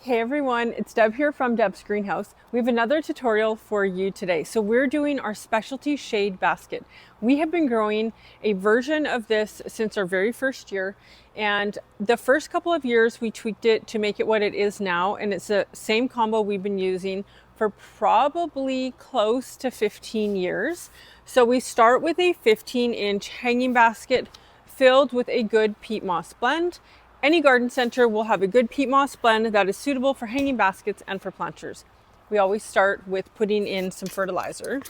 Hey everyone, it's Deb here from Deb's Greenhouse. We have another tutorial for you today. So we're doing our specialty shade basket. We have been growing a version of this since our very first year, and the first couple of years we tweaked it to make it what it is now, and it's the same combo we've been using for probably close to 15 years. So we start with a 15-inch hanging basket filled with a good peat moss blend. Any garden center will have a good peat moss blend that is suitable for hanging baskets and for planters. We always start with putting in some fertilizer.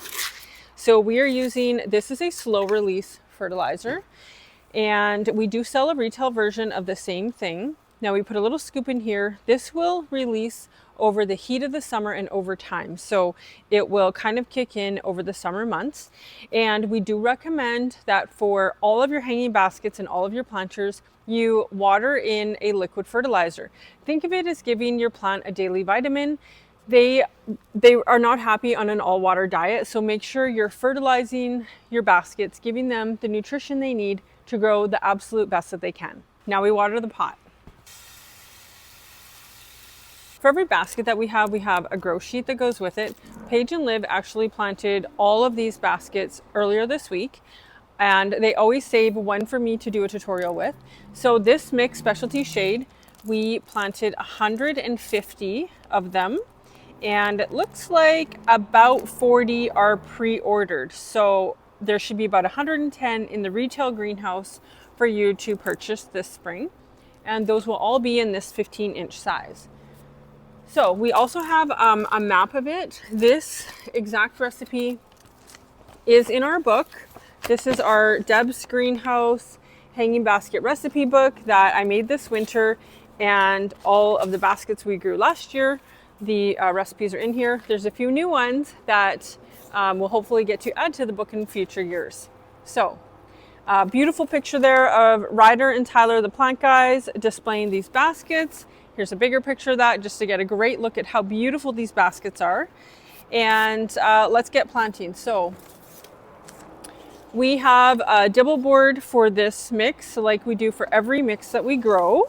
So we are using, this is a slow release fertilizer, and we do sell a retail version of the same thing. Now we put a little scoop in here. This will release over the heat of the summer and over time. So it will kind of kick in over the summer months. And we do recommend that for all of your hanging baskets and all of your planters, you water in a liquid fertilizer. Think of it as giving your plant a daily vitamin. They are not happy on an all water diet, so make sure you're fertilizing your baskets, giving them the nutrition they need to grow the absolute best that they can. Now we water the pot. For every basket that we have a grow sheet that goes with it. Paige and Liv actually planted all of these baskets earlier this week, and they always save one for me to do a tutorial with. So this mix specialty shade, we planted 150 of them, and it looks like about 40 are pre-ordered. So there should be about 110 in the retail greenhouse for you to purchase this spring, and those will all be in this 15-inch size. So we also have a map of it. This exact recipe is in our book. This is our Deb's Greenhouse hanging basket recipe book that I made this winter, and all of the baskets we grew last year, the recipes are in here. There's a few new ones that we'll hopefully get to add to the book in future years. So beautiful picture there of Ryder and Tyler, the plant guys, displaying these baskets. Here's a bigger picture of that just to get a great look at how beautiful these baskets are. And let's get planting. So we have a dibble board for this mix, like we do for every mix that we grow.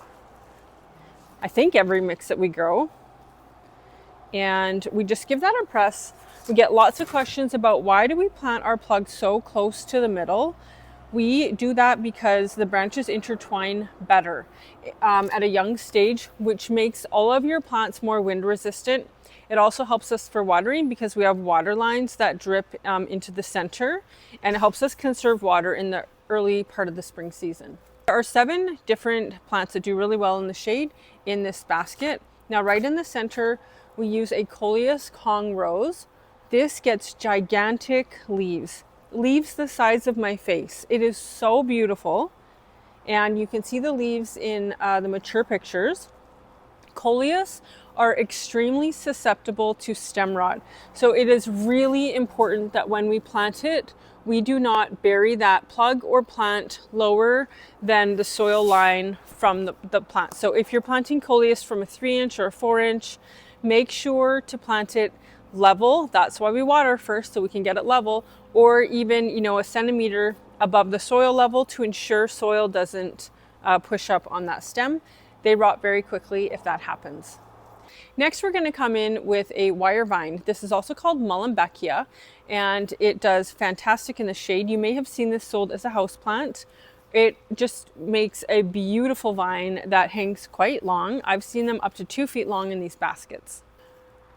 I think every mix that we grow. And we just give that a press. We get lots of questions about why do we plant our plugs so close to the middle. We do that because the branches intertwine better at a young stage, which makes all of your plants more wind resistant. It also helps us for watering because we have water lines that drip into the center, and it helps us conserve water in the early part of the spring season. There are 7 different plants that do really well in the shade in this basket. Now right in the center, we use a Coleus Kong rose. This gets gigantic leaves the size of my face. It is so beautiful, and you can see the leaves in the mature pictures. Coleus are extremely susceptible to stem rot, so it is really important that when we plant it, we do not bury that plug or plant lower than the soil line from the plant. So if you're planting Coleus from a 3-inch or a 4-inch, make sure to plant it level. That's why we water first, so we can get it level, or even a centimeter above the soil level to ensure soil doesn't push up on that stem. They rot very quickly if that happens. Next, we're going to come in with a wire vine. This is also called Mullenbeckia, and it does fantastic in the shade. You may have seen this sold as a house plant. It just makes a beautiful vine that hangs quite long. I've seen them up to 2 feet long in these baskets.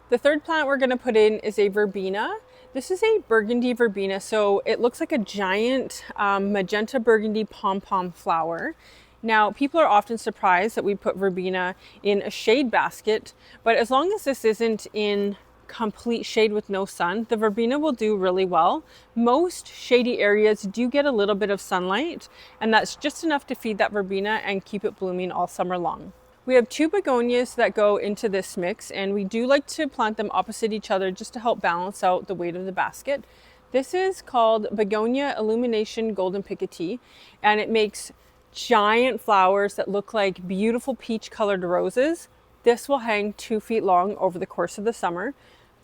The third plant we're going to put in is a verbena. This is a burgundy verbena, so it looks like a giant magenta burgundy pom-pom flower. Now, people are often surprised that we put verbena in a shade basket, but as long as this isn't in complete shade with no sun, the verbena will do really well. Most shady areas do get a little bit of sunlight, and that's just enough to feed that verbena and keep it blooming all summer long. We have 2 begonias that go into this mix, and we do like to plant them opposite each other just to help balance out the weight of the basket. This is called Begonia Illumination Golden Picotee, and it makes giant flowers that look like beautiful peach colored roses. This will hang 2 feet long over the course of the summer.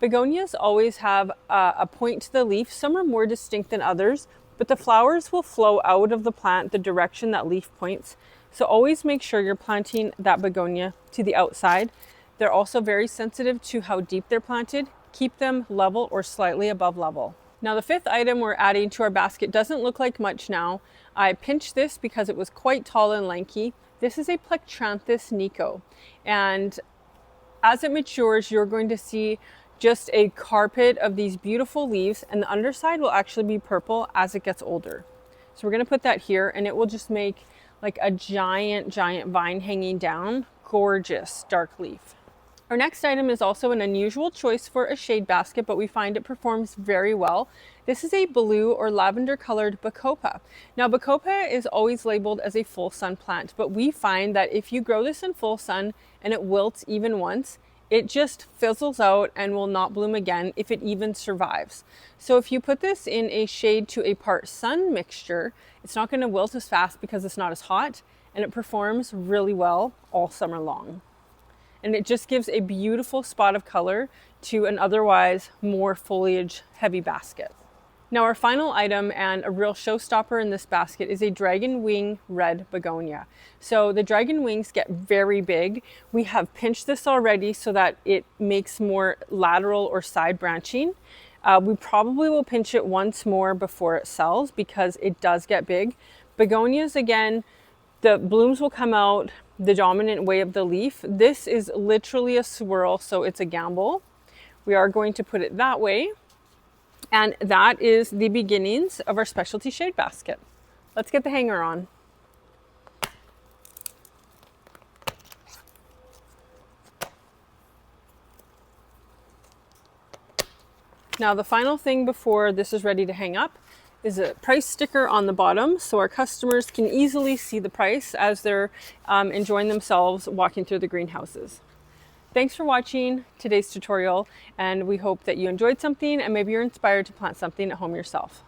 Begonias always have a point to the leaf. Some are more distinct than others, but the flowers will flow out of the plant the direction that leaf points. So always make sure you're planting that begonia to the outside. They're also very sensitive to how deep they're planted. Keep them level or slightly above level. Now the fifth item we're adding to our basket doesn't look like much now. I pinched this because it was quite tall and lanky. This is a Plectranthus nico, and as it matures, you're going to see just a carpet of these beautiful leaves, and the underside will actually be purple as it gets older. So we're going to put that here, and it will just make like a giant vine hanging down. Gorgeous dark leaf. Our next item is also an unusual choice for a shade basket, but we find it performs very well. This is a blue or lavender colored bacopa. Now bacopa is always labeled as a full sun plant, but we find that if you grow this in full sun and it wilts even once, it just fizzles out and will not bloom again if it even survives. So if you put this in a shade to a part sun mixture, it's not going to wilt as fast because it's not as hot, and it performs really well all summer long. And it just gives a beautiful spot of color to an otherwise more foliage heavy basket. Now our final item and a real showstopper in this basket is a dragon wing red begonia. So the dragon wings get very big. We have pinched this already so that it makes more lateral or side branching. We probably will pinch it once more before it sells because it does get big. Begonias, again, the blooms will come out the dominant way of the leaf. This is literally a swirl, so it's a gamble. We are going to put it that way. And that is the beginnings of our specialty shade basket. Let's get the hanger on. Now the final thing before this is ready to hang up is a price sticker on the bottom, so our customers can easily see the price as they're enjoying themselves walking through the greenhouses. Thanks for watching today's tutorial, and we hope that you enjoyed something and maybe you're inspired to plant something at home yourself.